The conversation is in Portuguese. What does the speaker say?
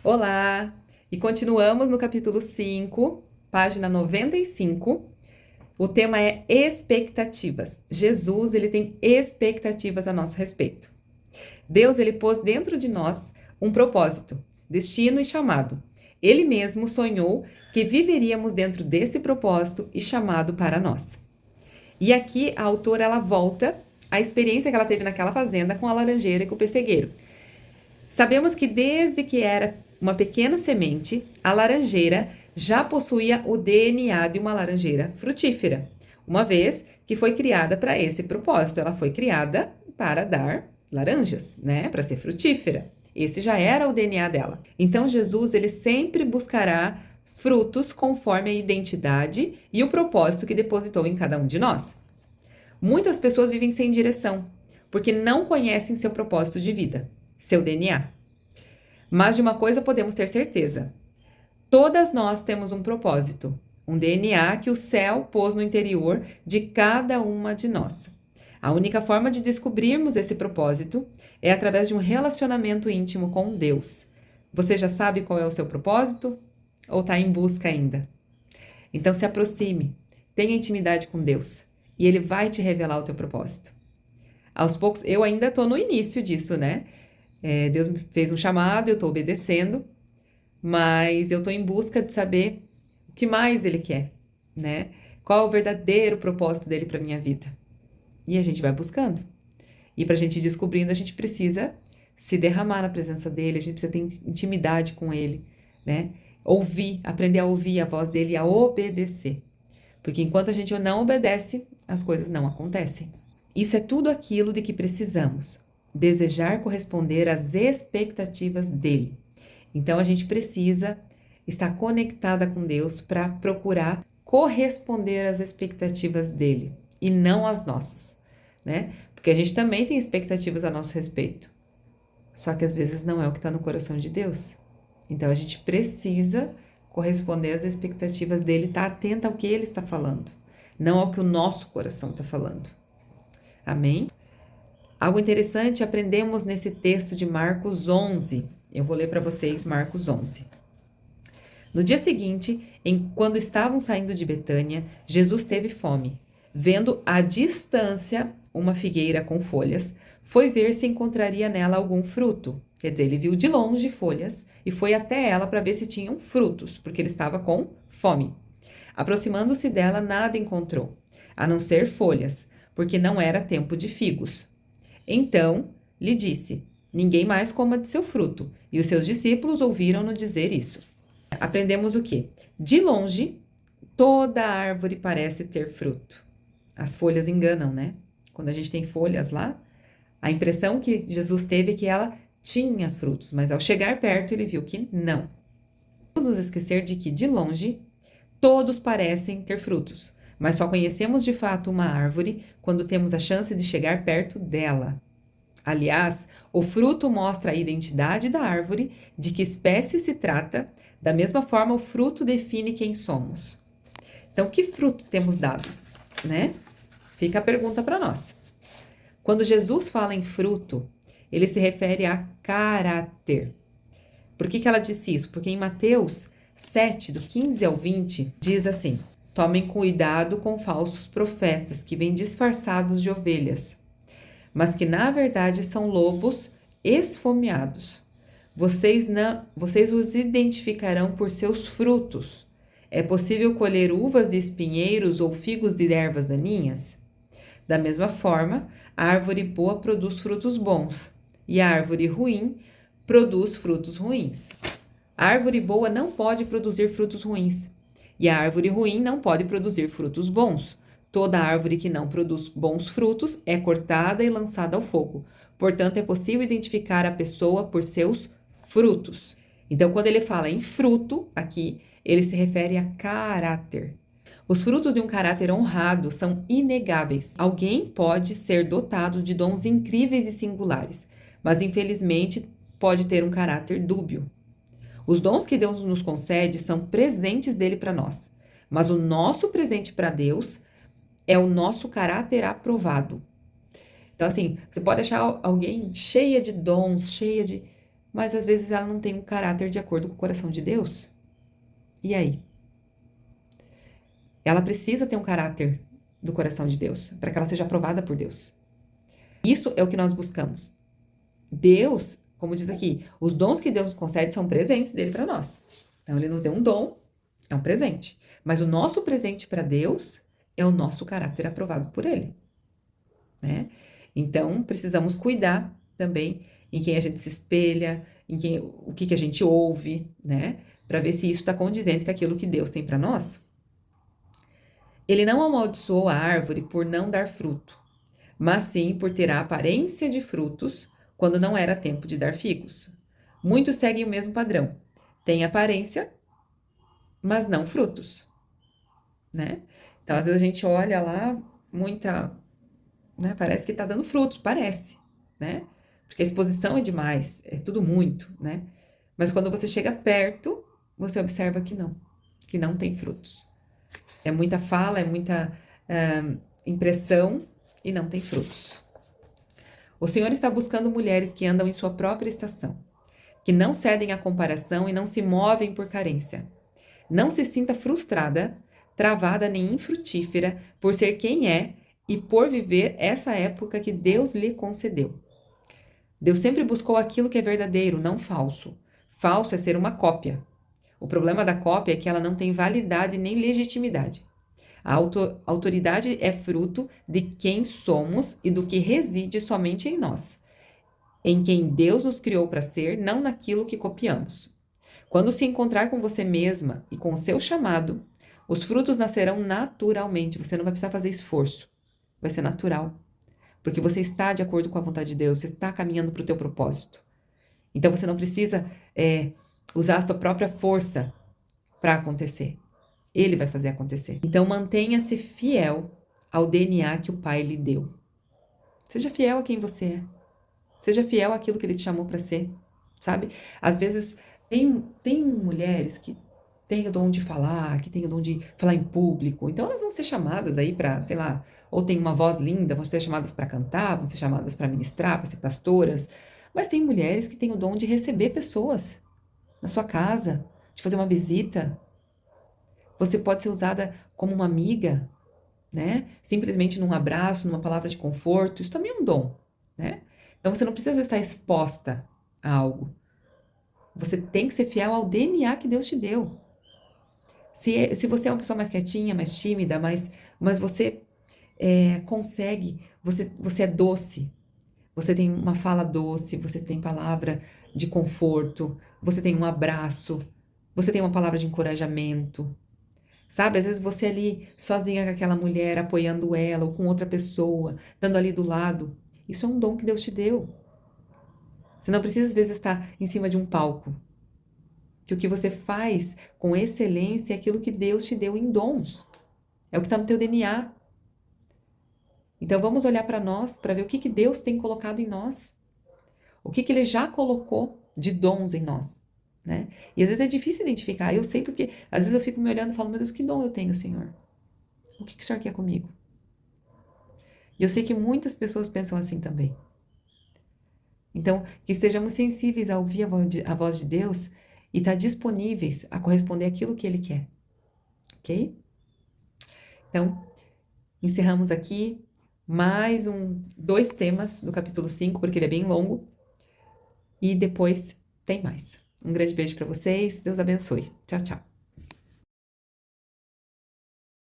Olá! E continuamos no capítulo 5, página 95. O tema é expectativas. Jesus, ele tem expectativas a nosso respeito. Deus, ele pôs dentro de nós um propósito, destino e chamado. Ele mesmo sonhou que viveríamos dentro desse propósito e chamado para nós. E aqui a autora, ela volta à experiência que ela teve naquela fazenda com a laranjeira e com o pessegueiro. Sabemos que desde que era uma pequena semente, a laranjeira já possuía o DNA de uma laranjeira frutífera, uma vez que foi criada para esse propósito. Ela foi criada para dar laranjas, né? Para ser frutífera. Esse já era o DNA dela. Então Jesus, ele sempre buscará frutos conforme a identidade e o propósito que depositou em cada um de nós. Muitas pessoas vivem sem direção, porque não conhecem seu propósito de vida, seu DNA. Mas de uma coisa podemos ter certeza: todas nós temos um propósito, um DNA que o céu pôs no interior de cada uma de nós. A única forma de descobrirmos esse propósito é através de um relacionamento íntimo com Deus. Você já sabe qual é o seu propósito? Ou está em busca ainda? Então se aproxime, tenha intimidade com Deus e Ele vai te revelar o teu propósito. Aos poucos, eu ainda estou no início disso, né? Deus me fez um chamado, eu estou obedecendo, mas eu estou em busca de saber o que mais Ele quer, né? Qual é o verdadeiro propósito dele para minha vida? E a gente vai buscando. E para a gente ir descobrindo, a gente precisa se derramar na presença dele, a gente precisa ter intimidade com ele, né? Aprender a ouvir a voz dele e a obedecer. Porque enquanto a gente não obedece, as coisas não acontecem. Isso é tudo aquilo de que precisamos. Desejar corresponder às expectativas dele. Então a gente precisa estar conectada com Deus para procurar corresponder às expectativas dele e não às nossas, né? Porque a gente também tem expectativas a nosso respeito. Só que às vezes não é o que está no coração de Deus. Então a gente precisa corresponder às expectativas dele, estar atenta ao que ele está falando, não ao que o nosso coração está falando. Amém? Algo interessante aprendemos nesse texto de Marcos 11. Eu vou ler para vocês Marcos 11. No dia seguinte, quando estavam saindo de Betânia, Jesus teve fome. Vendo à distância uma figueira com folhas, foi ver se encontraria nela algum fruto. Quer dizer, ele viu de longe folhas e foi até ela para ver se tinham frutos, porque ele estava com fome. Aproximando-se dela, nada encontrou, a não ser folhas, porque não era tempo de figos. Então lhe disse: ninguém mais coma de seu fruto. E os seus discípulos ouviram-no dizer isso. Aprendemos o quê? De longe, toda árvore parece ter fruto. As folhas enganam, né? Quando a gente tem folhas lá, a impressão que Jesus teve é que ela tinha frutos, mas ao chegar perto ele viu que não. Vamos nos esquecer de que, de longe, todos parecem ter frutos, mas só conhecemos de fato uma árvore quando temos a chance de chegar perto dela. Aliás, o fruto mostra a identidade da árvore, de que espécie se trata, da mesma forma o fruto define quem somos. Então, que fruto temos dado, né? Fica a pergunta para nós. Quando Jesus fala em fruto, ele se refere a caráter. Por que ela disse isso? Porque em Mateus 7, do 15 ao 20, diz assim: tomem cuidado com falsos profetas que vêm disfarçados de ovelhas, mas que na verdade são lobos esfomeados. Vocês os identificarão por seus frutos. É possível colher uvas de espinheiros ou figos de ervas daninhas? Da mesma forma, a árvore boa produz frutos bons, e a árvore ruim produz frutos ruins. A árvore boa não pode produzir frutos ruins, e a árvore ruim não pode produzir frutos bons. Toda árvore que não produz bons frutos é cortada e lançada ao fogo. Portanto, é possível identificar a pessoa por seus frutos. Então, quando ele fala em fruto, aqui, ele se refere a caráter. Os frutos de um caráter honrado são inegáveis. Alguém pode ser dotado de dons incríveis e singulares, mas infelizmente pode ter um caráter dúbio. Os dons que Deus nos concede são presentes dele para nós, mas o nosso presente para Deus é o nosso caráter aprovado. Então, assim, você pode achar alguém cheia de dons, mas às vezes ela não tem um caráter de acordo com o coração de Deus. E aí? Ela precisa ter um caráter do coração de Deus, para que ela seja aprovada por Deus. Isso é o que nós buscamos. Deus, como diz aqui, os dons que Deus nos concede são presentes dele para nós. Então, ele nos deu um dom, é um presente. Mas o nosso presente para Deus é o nosso caráter aprovado por ele, né? Então, precisamos cuidar também em quem a gente se espelha, o que a gente ouve, né? Para ver se isso está condizente com aquilo que Deus tem para nós. Ele não amaldiçoou a árvore por não dar fruto, mas sim por ter a aparência de frutos quando não era tempo de dar figos. Muitos seguem o mesmo padrão. Tem aparência, mas não frutos, né? Então, às vezes a gente olha lá, né? Parece que tá dando frutos, parece, né? Porque a exposição é demais, é tudo muito, né? Mas quando você chega perto, você observa que não tem frutos. É muita fala, é muita impressão e não tem frutos. O Senhor está buscando mulheres que andam em sua própria estação, que não cedem à comparação e não se movem por carência. Não se sinta frustrada, travada nem infrutífera por ser quem é e por viver essa época que Deus lhe concedeu. Deus sempre buscou aquilo que é verdadeiro, não falso. Falso é ser uma cópia. O problema da cópia é que ela não tem validade nem legitimidade. A autoridade é fruto de quem somos e do que reside somente em nós, em quem Deus nos criou para ser, não naquilo que copiamos. Quando se encontrar com você mesma e com o seu chamado, os frutos nascerão naturalmente. Você não vai precisar fazer esforço. Vai ser natural. Porque você está de acordo com a vontade de Deus. Você está caminhando para o teu propósito. Então, você não precisa usar a sua própria força para acontecer. Ele vai fazer acontecer. Então, mantenha-se fiel ao DNA que o Pai lhe deu. Seja fiel a quem você é. Seja fiel àquilo que ele te chamou para ser. Sabe? Às vezes, tem mulheres que têm o dom de falar, que têm o dom de falar em público. Então, elas vão ser chamadas aí para, sei lá, ou tem uma voz linda, vão ser chamadas para cantar, vão ser chamadas para ministrar, para ser pastoras. Mas tem mulheres que têm o dom de receber pessoas na sua casa, de fazer uma visita. Você pode ser usada como uma amiga, né? Simplesmente num abraço, numa palavra de conforto. Isso também é um dom, né? Então, você não precisa estar exposta a algo. Você tem que ser fiel ao DNA que Deus te deu. Se você é uma pessoa mais quietinha, mais tímida, mas você consegue, você é doce, você tem uma fala doce, você tem palavra de conforto, você tem um abraço, você tem uma palavra de encorajamento, sabe? Às vezes você ali sozinha com aquela mulher, apoiando ela, ou com outra pessoa, dando ali do lado. Isso é um dom que Deus te deu. Você não precisa, às vezes, estar em cima de um palco. Que o que você faz com excelência é aquilo que Deus te deu em dons. É o que está no teu DNA. Então, vamos olhar para nós, para ver o que Deus tem colocado em nós. O que Ele já colocou de dons em nós, né? E às vezes é difícil identificar. Eu sei porque, às vezes eu fico me olhando e falo, meu Deus, que dom eu tenho, Senhor? O que o Senhor quer comigo? E eu sei que muitas pessoas pensam assim também. Então, que estejamos sensíveis a ouvir a voz de Deus e estar disponíveis a corresponder àquilo que Ele quer. Ok? Então, encerramos aqui mais 2 temas do capítulo 5, porque ele é bem longo. E depois tem mais. Um grande beijo para vocês. Deus abençoe. Tchau, tchau.